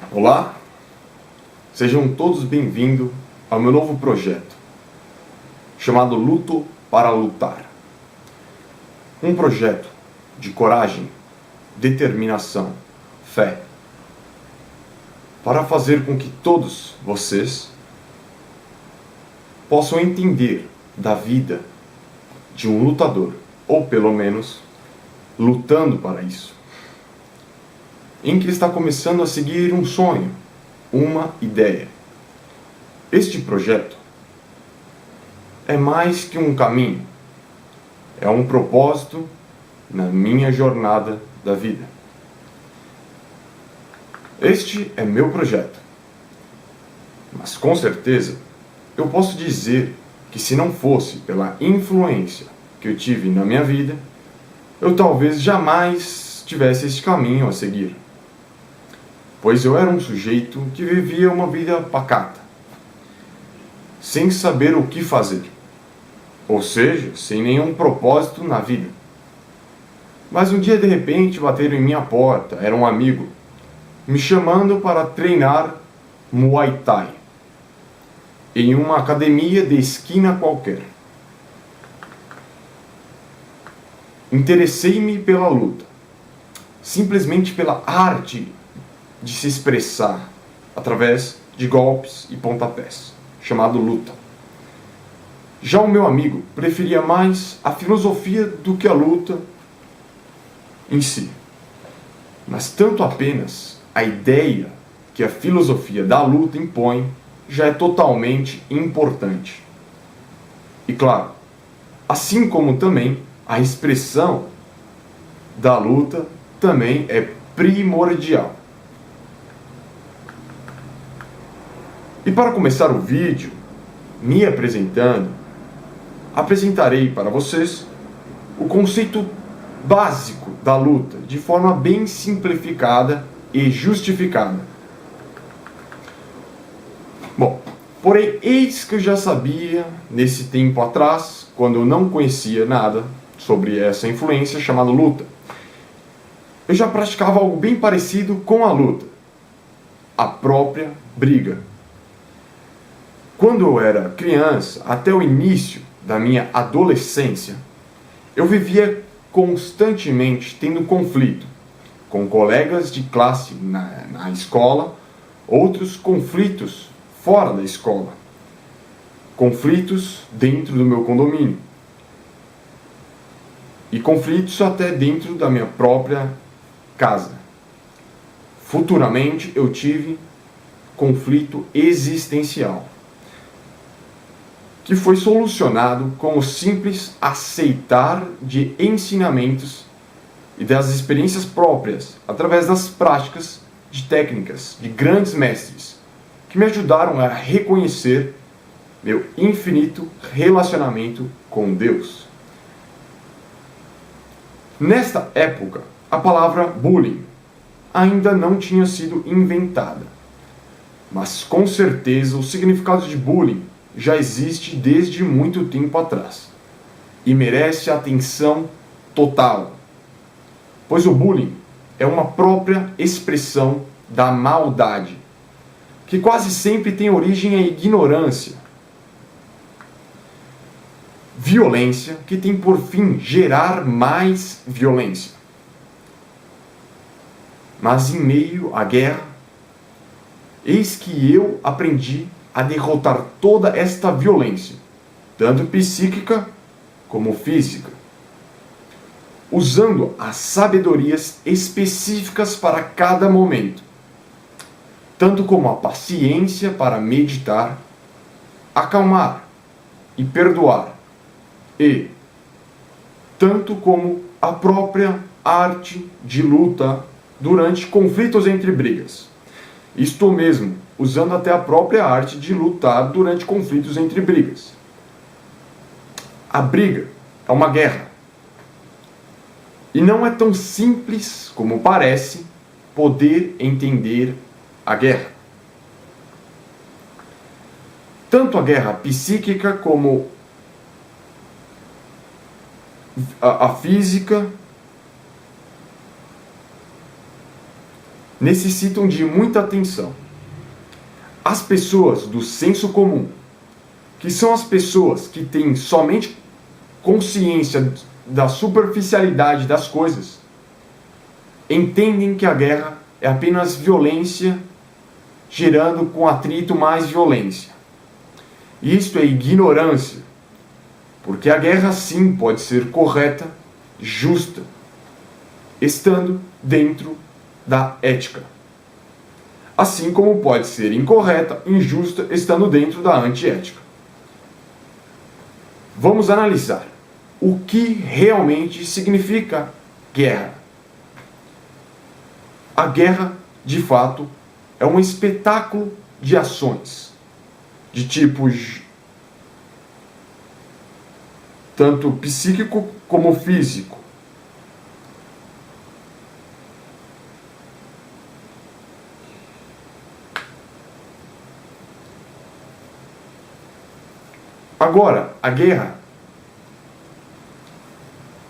Olá, sejam todos bem-vindos ao meu novo projeto, chamado Luto para Lutar. Um projeto de coragem, determinação, fé, para fazer com que todos vocês possam entender da vida de um lutador, ou pelo menos lutando para isso, em que está começando a seguir um sonho, uma ideia. Este projeto é mais que um caminho, é um propósito na minha jornada da vida. Este é meu projeto, mas com certeza eu posso dizer que se não fosse pela influência que eu tive na minha vida, eu talvez jamais tivesse este caminho a seguir. Pois eu era um sujeito que vivia uma vida pacata, sem saber o que fazer, ou seja, sem nenhum propósito na vida. Mas um dia de repente bateram em minha porta, era um amigo, me chamando para treinar Muay Thai, em uma academia de esquina qualquer. Interessei-me pela luta, simplesmente pela arte de se expressar através de golpes e pontapés, chamado luta. Já o meu amigo preferia mais a filosofia do que a luta em si. Mas tanto apenas a ideia que a filosofia da luta impõe já é totalmente importante. E claro, assim como também a expressão da luta também é primordial. E para começar o vídeo, me apresentando, apresentarei para vocês o conceito básico da luta, de forma bem simplificada e justificada. Bom, porém, eis que eu já sabia, nesse tempo atrás, quando eu não conhecia nada sobre essa influência chamada luta, eu já praticava algo bem parecido com a luta, a própria briga. Quando eu era criança, até o início da minha adolescência, eu vivia constantemente tendo conflito com colegas de classe na escola, outros conflitos fora da escola, conflitos dentro do meu condomínio e conflitos até dentro da minha própria casa. Futuramente eu tive conflito existencial, que foi solucionado com o simples aceitar de ensinamentos e das experiências próprias, através das práticas de técnicas de grandes mestres, que me ajudaram a reconhecer meu infinito relacionamento com Deus. Nesta época, a palavra bullying ainda não tinha sido inventada, mas com certeza o significado de bullying já existe desde muito tempo atrás e merece atenção total, pois o bullying é uma própria expressão da maldade, que quase sempre tem origem em ignorância, violência que tem por fim gerar mais violência. Mas em meio à guerra, eis que eu aprendi a derrotar toda esta violência, tanto psíquica como física, usando as sabedorias específicas para cada momento, tanto como a paciência para meditar, acalmar e perdoar, e tanto como a própria arte de luta durante conflitos entre brigas. Isto mesmo, usando até a própria arte de lutar durante conflitos entre brigas. A briga é uma guerra. E não é tão simples como parece poder entender a guerra. Tanto a guerra psíquica como a física necessitam de muita atenção. As pessoas do senso comum, que são as pessoas que têm somente consciência da superficialidade das coisas, entendem que a guerra é apenas violência, gerando com atrito mais violência. Isto é ignorância, porque a guerra sim pode ser correta, justa, estando dentro da ética. Assim como pode ser incorreta, injusta, estando dentro da antiética. Vamos analisar o que realmente significa guerra. A guerra, de fato, é um espetáculo de ações, de tipo tanto psíquico como físico. Agora, a guerra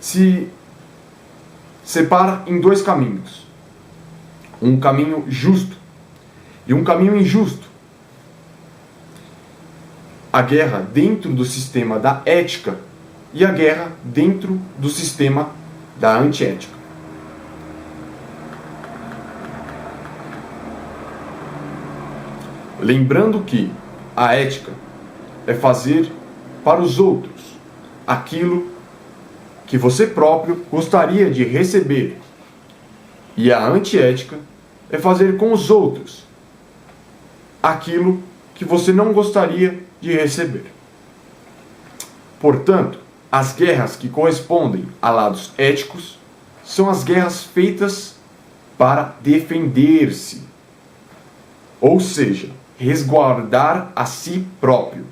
se separa em dois caminhos. Um caminho justo e um caminho injusto. A guerra dentro do sistema da ética e a guerra dentro do sistema da antiética. Lembrando que a ética é fazer para os outros aquilo que você próprio gostaria de receber. E a antiética é fazer com os outros aquilo que você não gostaria de receber. Portanto, as guerras que correspondem a lados éticos são as guerras feitas para defender-se, ou seja, resguardar a si próprio,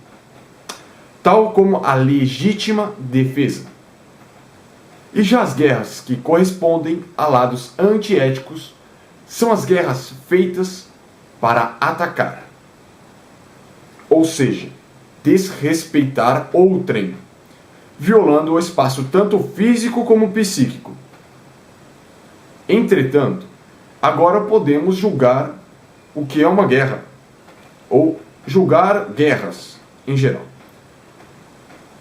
tal como a legítima defesa. E já as guerras que correspondem a lados antiéticos são as guerras feitas para atacar, ou seja, desrespeitar outrem, violando o espaço tanto físico como psíquico. Entretanto, agora podemos julgar o que é uma guerra, ou julgar guerras em geral,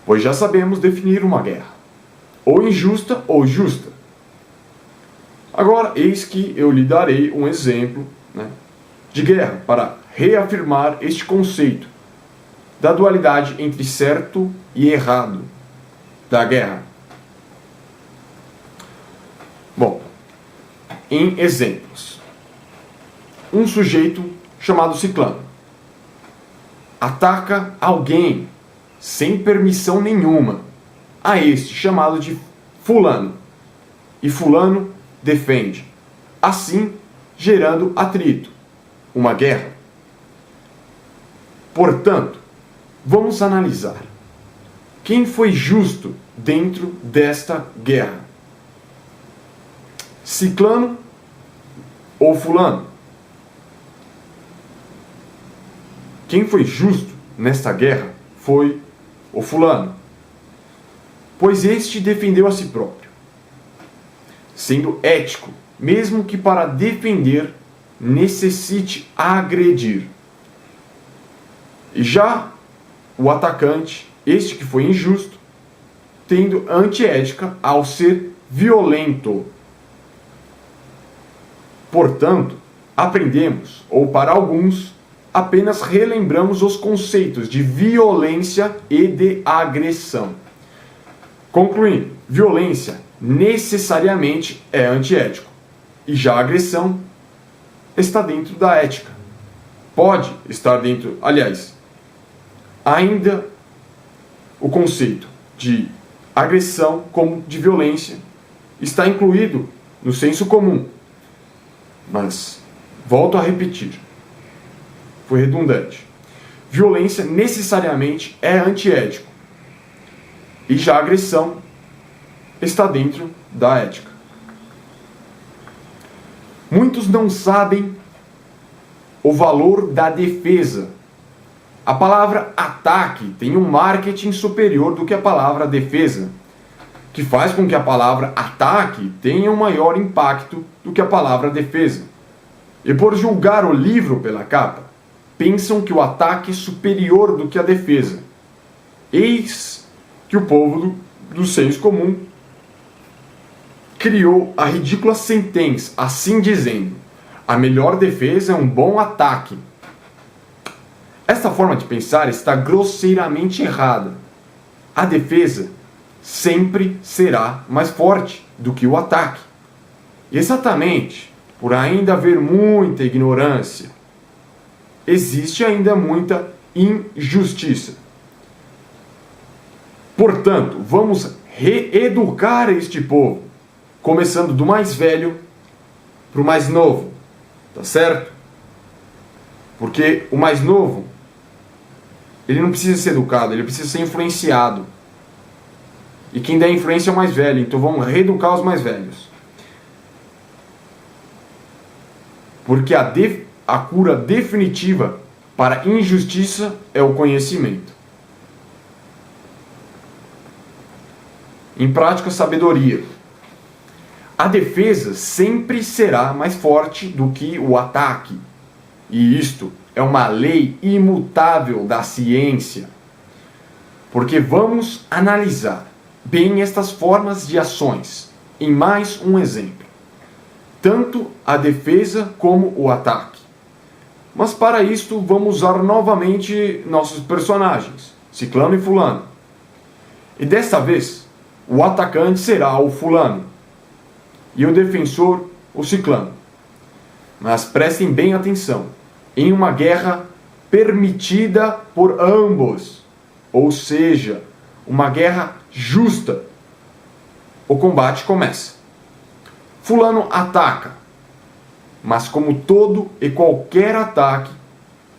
pois já sabemos definir uma guerra, ou injusta ou justa. Agora, eis que eu lhe darei um exemplo, de guerra para reafirmar este conceito da dualidade entre certo e errado da guerra. Bom, em exemplos, um sujeito chamado Ciclano ataca alguém sem permissão nenhuma, a este chamado de Fulano, e Fulano defende, assim gerando atrito, uma guerra. Portanto, vamos analisar quem foi justo dentro desta guerra: Ciclano ou Fulano? Quem foi justo nesta guerra foi o Fulano, pois este defendeu a si próprio, sendo ético, mesmo que para defender necessite agredir. E já o atacante, este que foi injusto, tendo antiética ao ser violento. Portanto, aprendemos, ou para alguns, apenas relembramos os conceitos de violência e de agressão. Concluindo, violência necessariamente é antiético, e já a agressão está dentro da ética. Pode estar dentro, aliás, ainda o conceito de agressão como de violência está incluído no senso comum. Mas, volto a repetir, foi redundante. Violência necessariamente é antiético. E já a agressão está dentro da ética. Muitos não sabem o valor da defesa. A palavra ataque tem um marketing superior do que a palavra defesa. que faz com que a palavra ataque tenha um maior impacto do que a palavra defesa. E por julgar o livro pela capa, pensam que o ataque é superior do que a defesa. Eis que o povo do senso comum criou a ridícula sentença, assim dizendo: a melhor defesa é um bom ataque. Esta forma de pensar está grosseiramente errada. A defesa sempre será mais forte do que o ataque. Exatamente por ainda haver muita ignorância, existe ainda muita injustiça. Portanto, vamos reeducar este povo, começando do mais velho para o mais novo, tá certo? Porque o mais novo, ele não precisa ser educado, ele precisa ser influenciado. E quem dá influência é o mais velho, então vamos reeducar os mais velhos. Porque a cura definitiva para a injustiça é o conhecimento. Em prática, sabedoria. A defesa sempre será mais forte do que o ataque. E isto é uma lei imutável da ciência. Porque vamos analisar bem estas formas de ações em mais um exemplo. Tanto a defesa como o ataque. Mas para isto vamos usar novamente nossos personagens, Ciclano e Fulano. E desta vez, o atacante será o Fulano e o defensor o Ciclano. Mas prestem bem atenção, em uma guerra permitida por ambos, ou seja, uma guerra justa, o combate começa. Fulano ataca, mas como todo e qualquer ataque,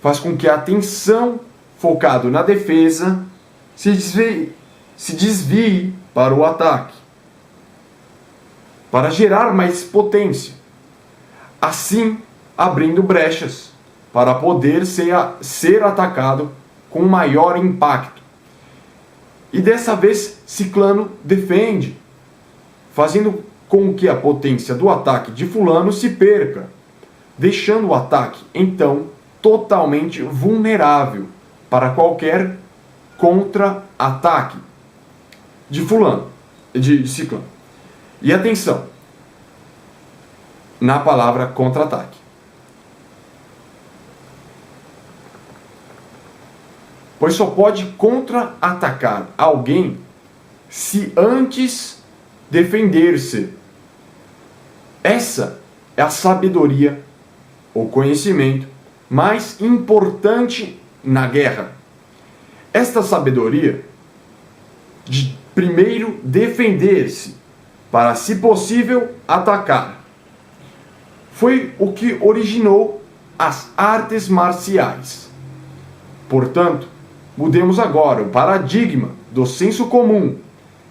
faz com que a atenção focada na defesa se desvie para o ataque, para gerar mais potência, assim abrindo brechas para poder ser atacado com maior impacto. E dessa vez Ciclano defende, fazendo com que a potência do ataque de Fulano se perca, deixando o ataque, então, totalmente vulnerável para qualquer contra-ataque de Ciclano. E atenção na palavra contra-ataque. Pois só pode contra-atacar alguém se antes defender-se. Essa é a sabedoria, o conhecimento mais importante na guerra. Esta sabedoria de primeiro defender-se para, se possível, atacar, foi o que originou as artes marciais. Portanto, mudemos agora o paradigma do senso comum,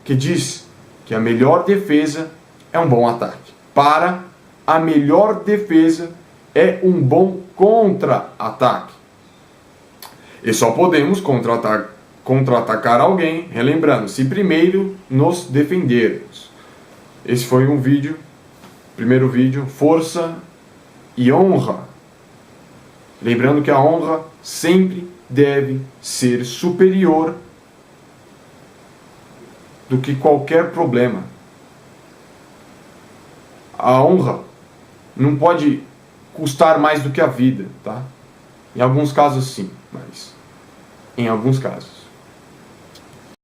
que diz que a melhor defesa é um bom ataque, para a melhor defesa é um bom contra-ataque. E só podemos contra-atacar alguém, relembrando, se primeiro nos defendermos. Esse foi um vídeo, primeiro vídeo, força e honra. Lembrando que a honra sempre deve ser superior do que qualquer problema. A honra não pode custar mais do que a vida, tá? Em alguns casos sim, mas em alguns casos.